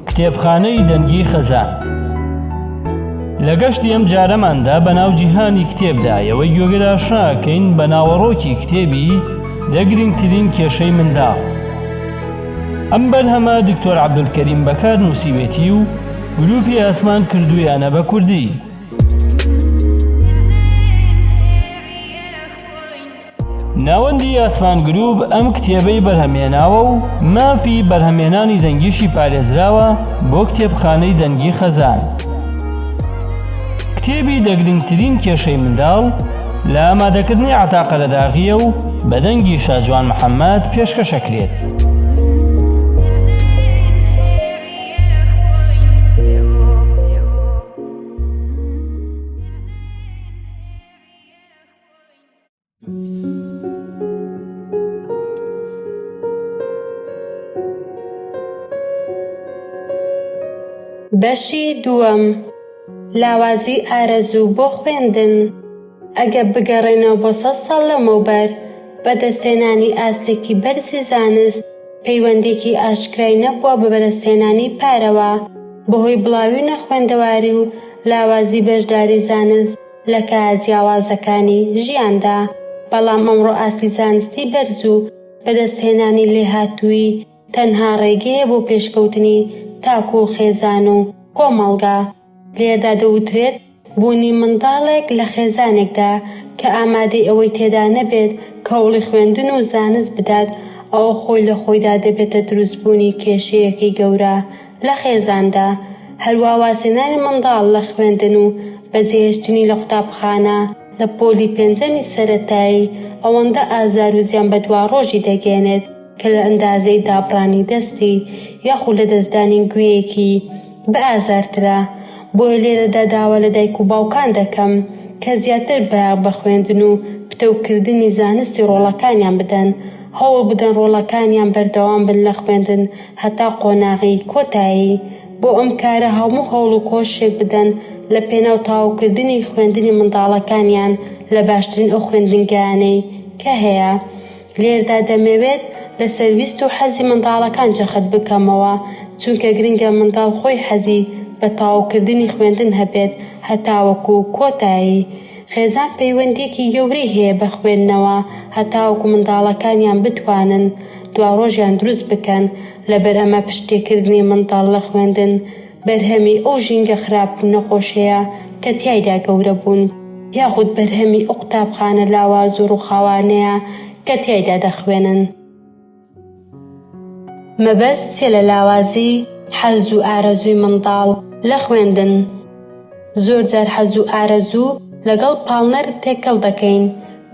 کتێبخانەی دەنگی خەزان. لە گەشتی ئەم جارەماندا بەناو جیهانی کتێبدایەوەی گوێگراشاکەین بە ناوەڕۆکی کتێبی دەگرنگترین کێشەی منداڵ. ئەم بەرهەمە دکتۆر عەبدولکەریم بەکار نووسیوێتی و گروپی ئاسمان کردوویانە بە کوردی. ناوەندی ئاسمان گروپ ئەم کتێبەی بەرهەمێناوە و مافی بەرهەمێنانی دەنگیشی پارێزراوە بۆ کتێبخانەی دەنگی خەزان. کتێبی دەگرنگترین کێشەی منداڵ لە ئامادەکردنی عەتاقە لەداغیە و بە دەنگی شاجوان محەممەد پێشکەشەکرێت. بەشی دووەم، لاوازی ئارەزوو بۆ خوێندن. ئەگە بگەڕێنەوە بۆ 100 ساڵ لەمەوبەر، بەدەستهێنانی ئاستێکی بەرزی زانست پەیوەندێکی ئاشکرای نەبووە بە بەدەستهێنانی پارەوە بەهۆی بڵاوی خوێندەواری و لاوازی بەشداری زانست لە کار جیاوازەکانی ژیاندا. بەڵام ئەمڕۆ ئاستی زانستی بەرز و بەدەستهێنانی لێهاتووی تەنها ڕێگەیە بۆ پێشکەوتنی تاکو و خێزان و کۆمەڵگا. لێردا دەوترێت بوونی منداڵێک لە خێزانێکدا کە ئامادەی ئەوەی تێدا نەبێت کە هەوڵی خوێندن و زانست بدات، ئەوە خۆی لە خۆیدا دەبێتە دروستبوونی کێشەیەکی گەورە لە خێزاندا. هەروە واسێنانی منداڵ لە خوێندن و بەجێهێشتنی لە قوتابخانە لە پۆلی پێنجەمی سەرەتایی ئەوەندە ئازار و زیان بە دواڕۆژی دەگەێنێت کە لە ئەندازەی دابڕانی دەستی یاخود لە دەستدانی گوێیەکی بە ئازارترە. بۆیە لێرەدا داوا لە دایک و باوکان دەکەم کە زیاتر بەیاغ بە خوێندن و پتەوکردنی زانستی ڕۆڵەکانیان بدەن، هەوڵ بدەن ڕۆڵەکانیان بەردەوام بن لە خوێندن هەتا قۆناغی کۆتایی. بۆ ئەم کارە هەموو هەوڵ و کۆشێک بدەن لە پێناو تاواوکردنی خوێندنی منداڵەکانیان لە باشترین ئەو خوێندنگانەی کە هەیە. لێردا دەمەوێت لە سەرویست و حەزی منداڵەکان جەخت بکەمەوە، چونکە گرنگە منداڵ خۆی حەزی بە تاواوکردنی خوێندن هەبێت هەتاوەکو کۆتایی. خێزان پەیوەندێکی گەورەی هەیە بە خوێندنەوە هەتاوەکو منداڵەکانیان بتوانن دواڕۆژیان دروست بکەن. لەبەر ئەمە پشتێکردنی منداڵ لە خوێندن بەرهەمی ئەو ژینگە خراپبوو نەخۆشەیە کە تیایدا گەورە بوون، یاخود بەرهەمی ئەو قوتابخانە لاواز و ڕووخاوانەیە کە تیایدا دەخوێنن. مەبەست چێ لە لاوازی حەز و ئارەزووی منداڵ لە خوێندن؟ زۆر جار حەز و ئارەزوو لەگەڵ پاڵنەر تێکەڵ دەکەین،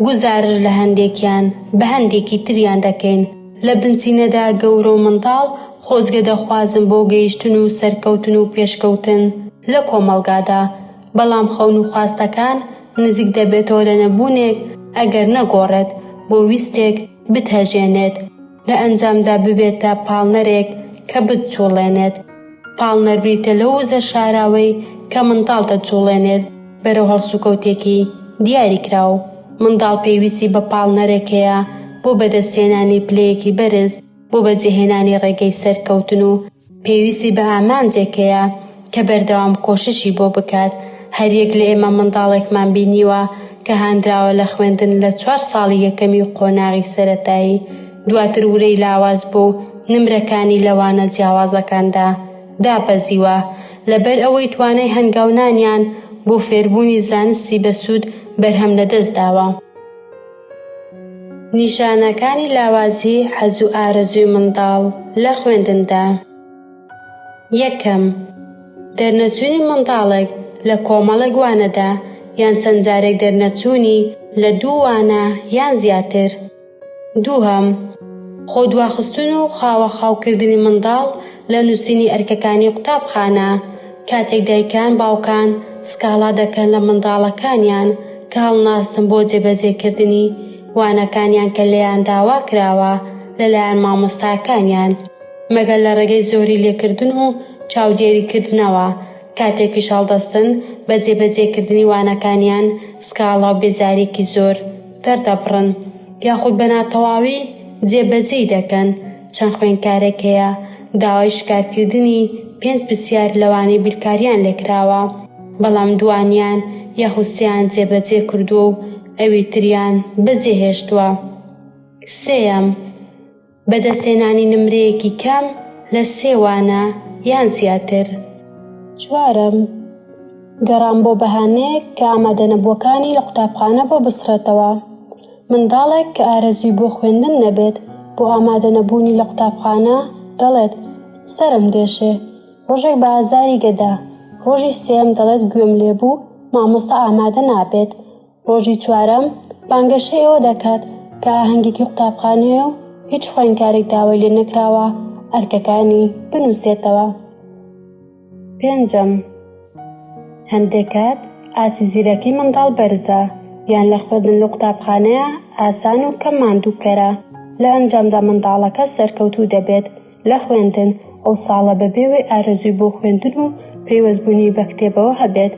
گوزارش لە هەندێکیان بە هەندێکی تریان دەکەین. لە بنچینەدا گەورە و منداڵ خۆزگە دەخوازن بۆ گەیشتن و سەرکەوتن و پێشکەوتن لە کۆمەڵگادا، بەڵام خەون و خواستەکان نزیک دەبێتەوە لە نەبوونێک ئەگەر نەگۆڕێت بۆ ویستێک بتهێژێنێت، لە ئەنجامدا ببێتە پاڵنەرێک کە بتجوڵێنێت. پاڵنەر بریتە لە وزە شاراوەی کە منداڵ دەجوڵێنێت بەرەو هەڵسوکەوتێکی دیاری کراو. منداڵ پێویستی بە پاڵنەرێک هەیە بۆ بەدەستهێنانی پلەیەکی بەرز بۆ بەجێهێنانی ڕێگەی سەرکەوتن و پێویستی بە ئامانجێک هەیە کە بەردەوام کۆششی بۆ بکات. هەریەک لە ئێمە منداڵێکمان بینیوە کە هاندراوە لە خوێندن لە 4 ساڵی یەکەمی قۆناغی سەرەتایی، دواتر ورەی لاواز بۆ نمرەکانی لەوانە جیاوازەکاندا دابەزیوە لەبەر ئەوەی توانای هەنگاونانیان بۆ فێربوونی زانستی بەسوود بەرهەم لەدەست داوە. نیشانەکانی لاوازی حەز و ئارەزووی منداڵ لە خوێندندا: 1. دەرنەچوونی منداڵێک لە کۆمەڵێک وانەدا یان چەند جارێک دەرنەچوونی لە 2 وانە یان زیاتر. 2. خۆ دواخستن و خاوە خاوکردنی منداڵ لە نووسینی ئەرکەکانی قوتابخانە، کاتێک دایکان باوکان سکاڵا دەکەن لە منداڵەکانیان کە هەڵناستن بۆ جێبەجێکردنی وانەکانیان کە لەیان داوا کراوە لەلایەن مامۆستاکانیان، مەگەل لە ڕێگەی زۆری لێکردن و چاودێریکردنەوە. کاتێکی شاڵدەستن بە جێبەجێکردنی وانەکانیان سکاڵا و بێزارێکی زۆر دەردەبڕن یاخود بە ناتەواوی جێبەجێی دەکەن. چەند خوێندکارێک هەیە داوای شکارکردنی 5 پرسیار لەوانەی بیرکاریان لێکراوە، بەڵام دوانیان یاخود سێیان جێبەجێ کردووە و ئەوی تریان بەجێهێشتووە. 3. بەدەستهێنانی نمرەیەکی کەم لە 3 وانە یان زیاتر. 4. گەڕان بۆ بەهانەیەک کە ئامادەنەبووەکانی لە قوتابخانە بۆ بسڕێتەوە. منداڵێک کە ئارەزووی بۆ خوێندن نەبێت بۆ ئامادەنەبوونی لە قوتابخانە دەڵێت سەرم دێشێ، ڕۆژێک بە ئازاری گەدا. ڕۆژی 3 دەڵێت گوێم لێبوو، مامۆستا ئامادە نابێت. ڕۆژی 4 بانگەشەی ئەوە دەکات کە ئاهەنگێکی قوتابخانەیە و هیچ خوێندکارێک داوای لێ نەکراوە ئەرکەکانی بنووسێتەوە. 5. هەندێک کات ئاسی زیرەکی منداڵ بەرزە یان لە خوێندن لە قوتابخانەیە ئاسان و کەم ماندووکەرە. لە ئەنجامدا منداڵەکە سەرکەوتوو دەبێت لە خوێندن. ئەو ساڵە بەبێوەی ئارەزووی بۆ خوێندن و پەیوەستبوونی بە کتێبەوە هەبێت.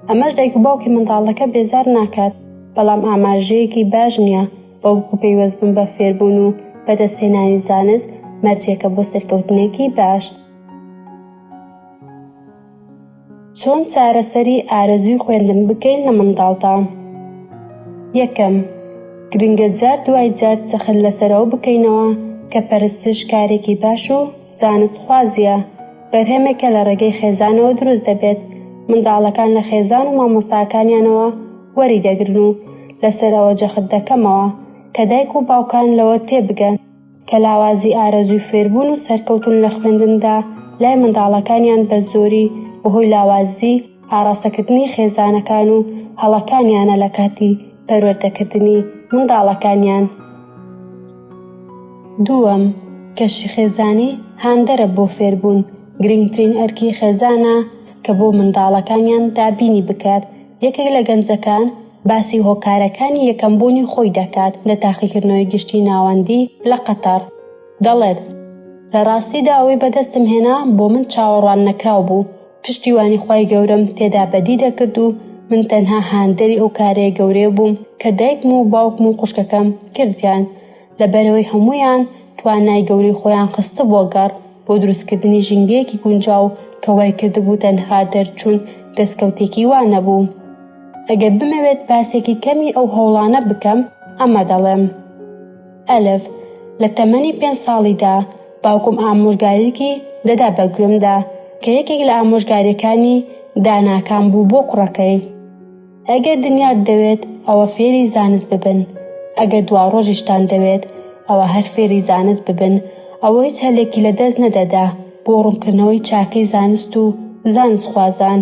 ئەمەش دایک و باوکی منداڵەکە بێزار ناکات، بەڵام ئاماژەیەکی باش نییە بەڵکو پەیوەستبوون بە فێربوون و بەدەستهێنانی زانست مەرجێکە بۆ سەرکەوتنێکی باش. چۆن چارەسەری ئارەزووی خوێندن بکەین لە منداڵدا؟ 1. گرنگە جار دوای جار چەخت لەسەرەوە بکەینەوە کە پەرستش کارێکی باش و زانست خوازیە. بەرهەمێکە لە ڕێگەی خێزانەوە دروست دەبێت. منداڵەکان لە خێزان و مامۆستاکانیانەوە وەری دەگرن و لەسەرەوە جەخت دەکەمەوە کە دایک و باوکان لەوە تێبگەن کە لاوازی ئارەزووی فێربوون و سەرکەوتن لە خوێندندا لای منداڵەکانیان بە زۆری بەهۆی لاوازی ئاڕاستەکردنی خێزانەکان و هەڵەکانیانە لە کاتی پەروەردەکردنی منداڵەکانیان. 2. کەشی خێزانی هاندەرە بۆ فێربوون. گرنگترین ئەرکی خێزانە کە بۆ منداڵەکانیان دابینی بکات. یەکێک لە گەنجەکان باسی هۆکارەکانی یەکەمبوونی خۆی دەکات لە تاقیکردنەوەی گشتی ناوەندی لە قەتەر. دەڵێت لە ڕاستیدا ئەوەی بەدەستم هێنا بۆ من چاوەڕوان نەکراو بوو. پشتیوانی خوای گەورەم تێدا بەدی دەکرد و من تەنها هاندەری ئەو کارەیە گەورەیە بووم کە دایکم و باوکم و خوشکەکەم کردیان. لەبەرەوەی هەموویان توانای گەورەی خۆیان خستە بۆ گەڕ بۆ دروستکردنی ژینگەیەکی گونجاو کە وای کردبوو تەنها دەرچوون دەستکەوتێکی وان نەبوو. ئەگەر بمەوێت باسێکی کەمی ئەو هەوڵانە بکەم ئەمە دەڵێم. ئەلف لە تەمەنی 5 ساڵیدا باوکم ئامۆژگاریەکی دەدا بە گوێمدا کە یەکێک لە ئامۆژگاریەکانی داناکان بوو بۆ کوڕەکەی. ئەگەر دنیات دەوێت ئەوە فێری زانست ببن، ئەگەر دوا ڕۆژیشتان دەوێت ئەوە هەر فێری زانست ببن. ئەوە هیچ هەلێکی لە دەست نەدەدا بۆ ڕوونکردنەوەی چاکەی زانست و زانست خوازان.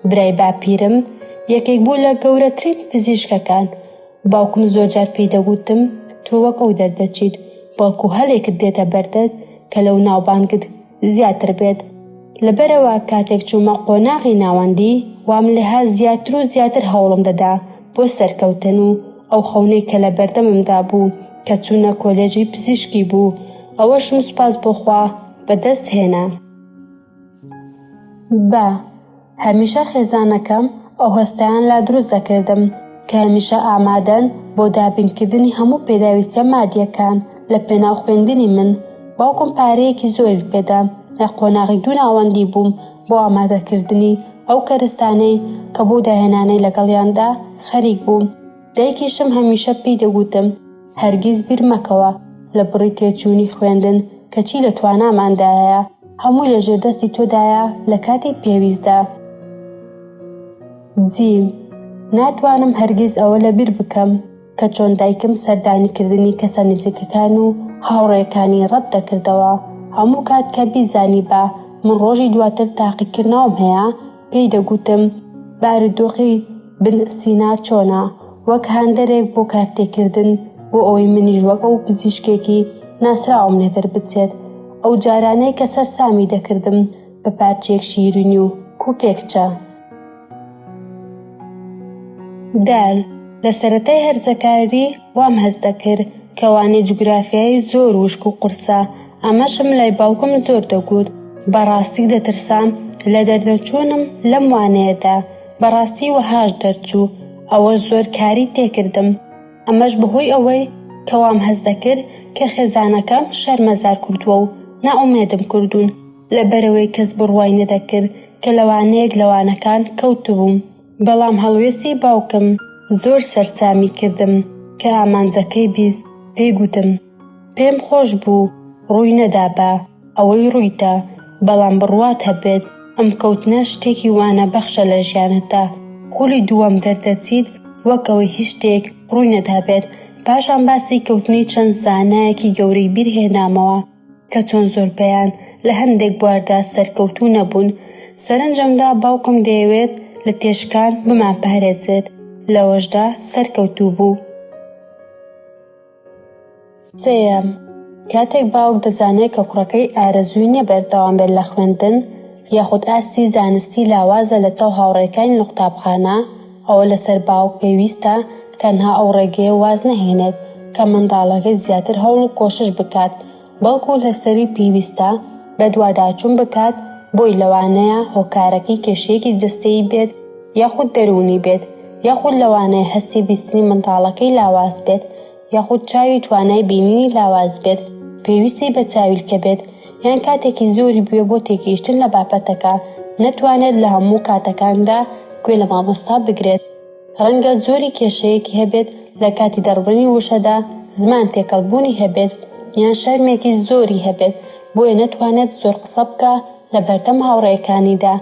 برای باپیرم یەکێک بوو لە گەورەترین پزیشکەکان. باوکم زۆرجار پێی دەگوتم تۆ وەک ئەو دەردەچیت، بەڵکو هەلێکت دێتە بەردەست کە لەو ناوبانگت زیاتر بێت. لەبەرەوە کاتێک چوومە قۆناغی ناوەندی وام لێها زیاتر و زیاتر هەوڵم دەدا بۆ سەرکەوتن و ئەو خەونەی کە لە بەردەممدا بوو کە چوونە کۆلێژی پزیشکی بوو ئەوەشم سوپاس بۆخوا بەدەست هێنا. هەمیشە خێزانەکەم ئەو هەستیان لا دروست دەکردم کە هەمیشە ئامادەن بۆ دابینکردنی هەموو پێداویستە مادیەکان لە پێناو خوێندنی من. باوکم پارەیەکی زۆری پێدا. لە قۆناغی 2 ناوەندی بووم بۆ ئامادەکردنی ئەو کەرستانەی کە بۆ داهێنانەی لەگەڵیاندا خەریک بووم. دایکیشم هەمیشە پێی دەگوتم هەرگیز بیر مەکەوە لە بڕی تێچوونی خوێندن کەچی لە تواناماندایە، هەمووی لە ژێردەستی تۆدایە لە کاتی پێویستدا. ناتوانم هەرگیز ئەوە لەبیر بکەم کە چۆن دایکم سەردانیکردنی کەسە نزیکەکان و هاوڕێیەکانی ڕەت دەکردەوە. هەموو کات کە بیزانی بە من ڕۆژی دواتر تاقیکردنەوەم هەیە پێی دەگوتم بارودۆخی بن سینا چۆنە، وەک هاندەرێک بۆ کارتێکردن بۆ ئەوەی منیش وەک ئەو پزیشکێکی ناسراوم لێدەر بچێت. ئەو جارانەی کە سەرسامی دەکردم بە پارچێک شیرینی و کوپێکچە. لە سەرەتای هەرزەکاری وام هەست دەکرد کە وانەی جوگرافیایی زۆر وشک و قورسە. ئەمەشم لای باوکم زۆر دەگوت. بەڕاستی دەترسام لە دەردەچوونم لەم وانەیەدا. بەڕاستی وەهاش دەرچوو. ئەوەش زۆر کاری تێکردم. ئەمەش بەهۆی ئەوەی کە وام هەست دەکرد کە خێزانەکەم شەرمەزار کردووە و ناومێدم کردوون. لەبەرەوەی کەس بڕوای نەدەکرد کە لەوانەیەک لەوانەکان کەوتبووم. بەڵام هەڵوێستی باوکم زۆر سەرسامی کردم کە ئامانجەکەی بیست. پێی گوتم پێم خۆش بوو ڕووی نەدا بە ئەوەی ڕوویدا، بەڵام بڕوات هەبێت ئەم کەوتنە شتێکی وانە بەخشە لە ژیانتدا. خولی دووەم دەردەچیت وەک ئەوەی هیچ شتێک ڕووی نەدابێت. پاشان باسی کەوتنەی چەند زانایەکی گەورەی بیرهێنامەوە کە چۆن زۆربەیان لە هەندێک بواردا سەرکەوتوو نەبوون. سەرنجەمدا باوکم دەیەوێت لە تێشکان بمانپارێزێت، لەوەشدا سەرکەوتوو بوو. سێەم، کاتێک باوک دەزانێت کە کوڕەکەی ئارەزووی نییە بەردەوام بێت لە خوێندن یاخود ئاستی زانستی لاوازە لە چاو هاوڕێکانی لە قوتابخانە، ئەوە لەسەر باوک پێویستە تەنها ئەو ڕێگەیە واز نەهێنێت کە منداڵەکەی زیاتر هەوڵ و کۆشش بکات، بەڵکو لەسەری پێویستە بە دوواداچوون بکات بۆی لەوانەیە هۆکارەکەی کێشەیەکی جستەیی بێت یاخود دەرونی بێت، یاخود لەوانەیە هەستی بیستنی منداڵەکەی لاواز بێت، یاخود چاوی توانای بینینی لاواز بێت، پێویستی بە چاویلکە بێت، یان کاتێکی زۆری بووە بۆ تێگەیشتن لە بابەتەکە نەتوانێت لە هەموو کاتەکاندا گوێ لە مامۆستا بگرێت. ڕەنگە زۆری کێشەیەکی هەبێت لە کاتی دەڕبڕنی وشەدا، زمان تێکەڵبوونی هەبێت، یان شەرمێکی زۆری هەبێت بۆیە نەتوانێت زۆر قسە بکە لە بەردەم هاوڕێیەکانیدا.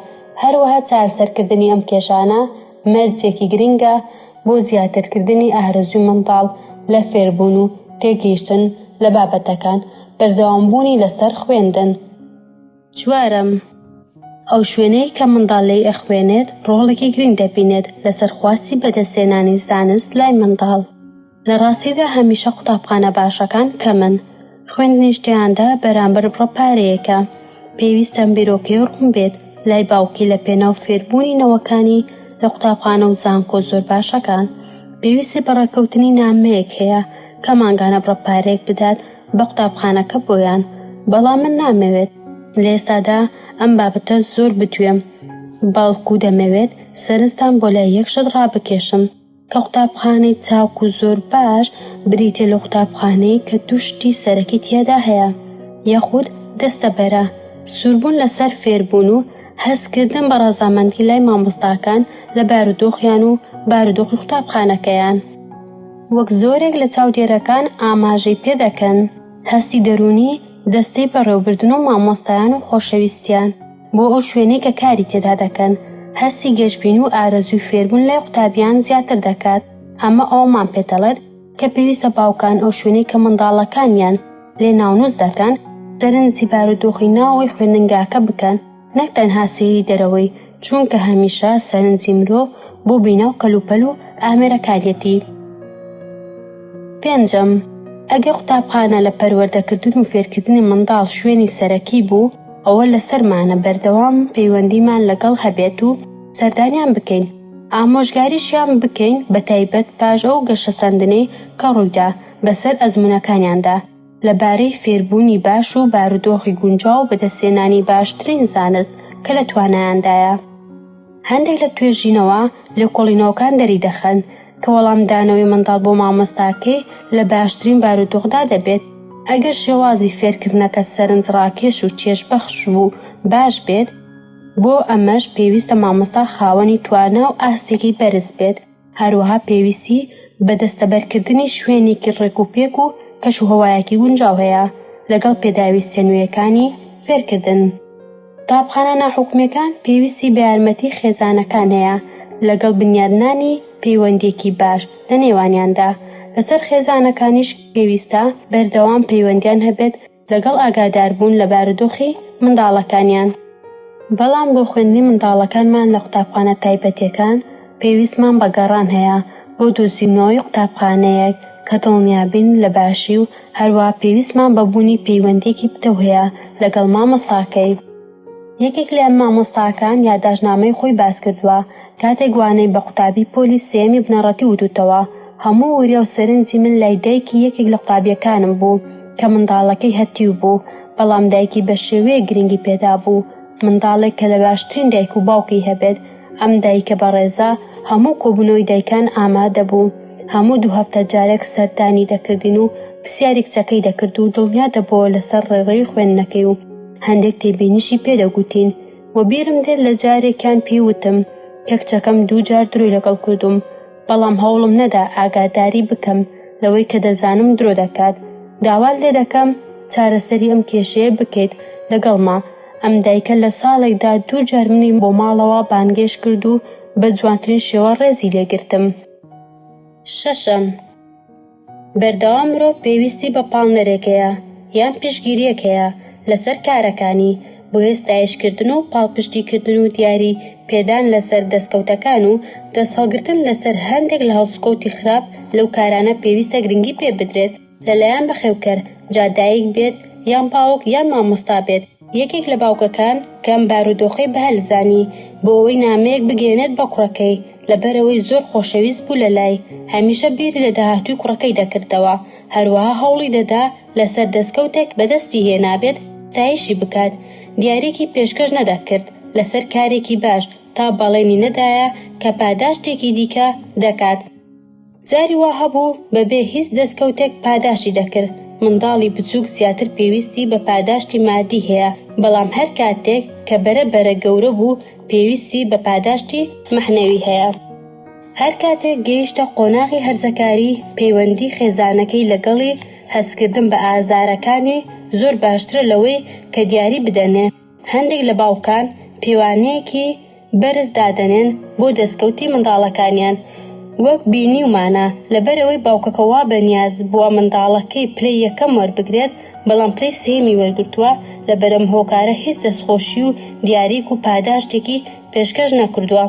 هەروەها چارەسەرکردنی ئەم کێشانە مەرجێکی گرنگە بۆ زیاترکردنی ئارەزووی منداڵ لە فێربوون و تێگەیشتن لە بابەتەکان، بەردەوامبوونی لەسەر خوێندن. چوارەم، ئەو شوێنەی کە منداڵ لێی ئەخوێنێت ڕۆڵێکی گرنگ دەبینێت لەسەر خواستی بەدەستهێنانی زانست لای منداڵ. لە ڕاستیدا هەمیشە قوتابخانە باشەکان کەمن، خوێندنی شتیاندا بەرامبەر ڕەپارەیەکە. پێویستە بیرۆکەی ڕوون بێت لای باوکی لە پێناو فێربوونی نەوەکانی لە قوتابخانە و زانکۆ زۆر باشەکان. پێویستی بەڕێکەوتنی نامەیەک هەیە کە ماگانە ڕەپارەیەک بدات بە قوتابخانەکە بۆیان، بەڵام من نامەوێت لە ئێستادا ئەم بابەتە زۆر بتوێم، بەڵکو دەمەوێت سەرنجتان بۆ لای یەک شت ڕابکێشم کە قوتابخانەی چاک و زۆر باش بریتێ لە قوتابخانەی کە دوو شتی سەرەکی تێدا هەیە، یاخود دەستە بەرە سووربوون لەسەر فێربوون و هەستکردن بە ڕەزامەندی لای مامۆستاکان لە بارودۆخیان و بارودۆخی قوتابخانەکەیان. وەک زۆرێک لە چاودێرەکان ئاماژەی پێ دەکەن، هەستی دەرونی دەستەی بەڕێوەبردن و مامۆستایان و خۆشەویستیان بۆ ئەو شوێنەی کە کاری تێدا دەکەن. هەستی گەشتبین و ئارەزووی فێربوون لای قوتابیان زیاتر دەکات. ئەمە ئەومان پێ دەڵێت کە پێویستە باوکان ئەو شوێنەی کە منداڵەکانیان لێ ناونووس دەکەن سەرنجی بارودۆخی ناوەوەی خوێندنگاکە بکەن، نەک تەنها سەیری دەرەوەی، چونکە هەمیشە سەرنجی مرۆڤ بۆ بینە و کەلوپەل و ئامێرەکاریەتی. پێنجەم، ئەگەر قوتابخانە لە پەروەردەکردن و فێرکردنی منداڵ شوێنی سەرەکی بوو، ئەوە لەسەرمانە بەردەوام پەیوەندیمان لەگەڵ هەبێت و سەردانیان بکەین، ئامۆژگاریشیان بکەین بە تایبەت پاش ئەو گەشە سەندنەی کە ڕوویدا بەسەر ئەزموونەکانیاندا لەبارەی فێربوونی باش و بارودۆخی گونجاو و بەدەستهێنانی باشترین زانست کە لە توانایاندایە. هەندێک لە توێژینەوە لە کۆڵینەوەکان دەری دەخەن کە وەڵامدانەوەی منداڵ بۆ مامۆستاکەی لە باشترین بارودۆخدا دەبێت. ئەگەر شێوازی فێرکردنەکە سەرنجڕاکێش و چێژبەخش و باش بێت، بۆ ئەمەش پێویستە مامۆستا خاوەنی توانە و ئاستێکی بەرز بێت. هەروەها پێویستی بە دەستەبەرکردنی شوێنێکی ڕێکوپێک و کەش و هەوایەکی گونجاو هەیە لەگەڵ پێداویستە نوێیەکانی فێرکردن. قوتابخانە ناحوکمیەکان پێویستی بە یارمەتی خێزانەکان هەیە لەگەڵ بنیادنانی پەیوەندیەکی باش لە نێوانیاندا. لەسەر خێزانەکانیش پێویستە بەردەوام پەیوەندیان هەبێت لەگەڵ ئاگاداربوون لە بارودۆخی منداڵەکانیان. بەڵام بۆ خوێندنی منداڵەکانمان لە قوتابخانە تایبەتیەکان پێویستمان بە گەڕان هەیە بۆ دۆزینەوەی قوتابخانەیەک کە دڵنیابین لە باشی و هەروە پێویستمان بە بوونی پەیوەندێکی پتەو هەیە لەگەڵ مامۆستاکەی. یەکێک لە مامۆستاکان یادداشتنامەی خۆی باس کردووە کاتێک وانەی بە قوتابی پۆلی سێمی بنەڕەتی وتوتەوە. هەموو وریە و سەرنجی من لای دایکی یەکێک لە قوتابیەکانم بوو کە منداڵەکەی هەتیو بوو، بەڵام دایکی بە شێوەیە گرنگی پێدا بوو منداڵێک کە لە باشترین دایک و باوکی هەبێت. ئەم دایکە بەڕێزە هەموو کۆبوونەوەی دایکان ئامادە بوو، هەموو 2 هەفتە جارێک سەردانی دەکردین و پرسیاری کچەکەی دەکرد و دڵنیا دەبەوە لەسەر ڕێڕەوی خوێندنەکەی و هەندێک تێبینیشی پێدەگوتین و بیرم دێت لە جارێکیان پێیوتم کە کچەکەم 2 جار درۆی لەگەڵ کردوم، بەڵام هەوڵم نەدا ئاگاداری بکەم لەوەی کە دەزانم درۆ دەکات. داوات لێ دەکەم چارەسەری ئەم کێشەیە بکەیت لەگەڵما. ئەم دایکە لە ساڵێکدا 2 جار منی بۆ ماڵەوە بانگێش کرد و بە جوانترین شێوە ڕێزی لێگرتم. 6. بەردەوام مرۆڤ پێویستی بە پاڵنەرێکەیە یان پشتگیریەکەیە لەسەر کارەکانی، بۆ هێستایشکردن و پاڵپشتیکردن و دیاری پێدان لەسەر دەستکەوتەکان و دەستهەڵگرتن لەسەر هەندێک لە هەڵسوکەوتی خراپ لەو کارانە پێویستە گرنگی پێ بدرێت لەلایەن بەخێوکەر، جادایک بێت یان باوک یان مامۆستا بێت. یەکێک لە باوکەکان کەم بارودۆخەی بەهەلزانی بۆ ئەوەی نامەیەک بگەێنێت بە کوڕەکەی لەبەرەوەی زۆر خۆشەویست بوو لەلای، هەمیشە بیری لە داهاتووی کوڕەکەی دەکردەوە، هەروەها هەوڵی دەدا لەسەر دەستکەوتێک بەدەستی هێنابێت ستایشی بکات. دیارێکی پێشکەش نەدەکرد لەسەر کارێکی باش تا بەڵێنی نەدایە کە پاداشتێکی دیکە دەکات. جاری وا هەبوو بەبێ هیچ دەستکەوتێک پاداشی دەکرد. منداڵی بچووک زیاتر پێویستی بە پاداشتی مادی هەیە، بەڵام هەر کاتێک کە بەرە گەورە بوو پێویستی بە پاداشتی مەحنەوی هەیە. هەر کاتێک گەیشتە قۆناغی هەرزەکاری، پەیوەندی خێزانەکەی لەگەڵی هەستکردن بە ئازارەکانی زۆر باشترە لەوەی کە دیاری بدەنێ. هەندێک لە باوکان پێوانەیەکی بەرز دادەنێن بۆ دەستکەوتی منداڵەکانیان، وەک بینیومانە لەبەرەوەی باوکەکەوا بەنیاز بووە منداڵەکەی پلەی یەکەم وەربگرێت، بەڵام پلەی سێمی وەرگرتووە، لەبەرەم هۆکارە هیچ دەستخۆشی و دیاریک و پاداشتێکی پێشکەش نەکردووە،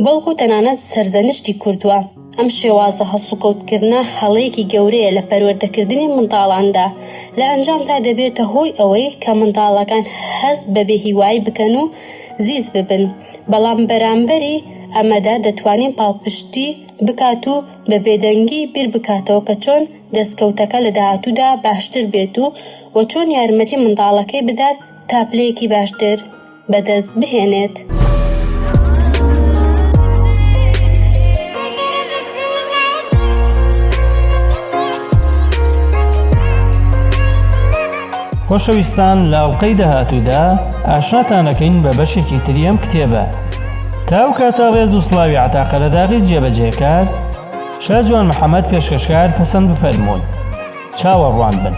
بەڵکو تەنانەت سەرزەنشتی کردووە. ئەم شێوازە هەڵسوکەوتکردنە هەڵەیەکی گەورەیە لە پەروەردەکردنی منداڵاندا، لە ئەنجامدا دەبێتە هۆی ئەوەی کە منداڵەکان هەست بە بێهیوایی بکەن و زیز ببن، بەڵام بەرامبەری ئەمەدا دەتوانین پاڵپشتی بکات و بە بێدەنگی بیر بکاتەوە کە چۆن دەستکەوتەکە لە داهاتوودا باشتر بێت و چۆن یارمەتی منداڵەکەی بدات تا پلەیەکی باشتر بەدەست بهێنێت. خۆشەویستان، لە ئەڵقەی داهاتوودا ئاشناتانەکەین بە بەشێکی تری ئەم کتێبە. تا ئەو کاتە ڕێز و سڵاوی عتاقە لە داغی جێبەجێکار شاجوان محەممەد پێشکەشکار پەسەند بفەرمونون. چاوەڕوان بن.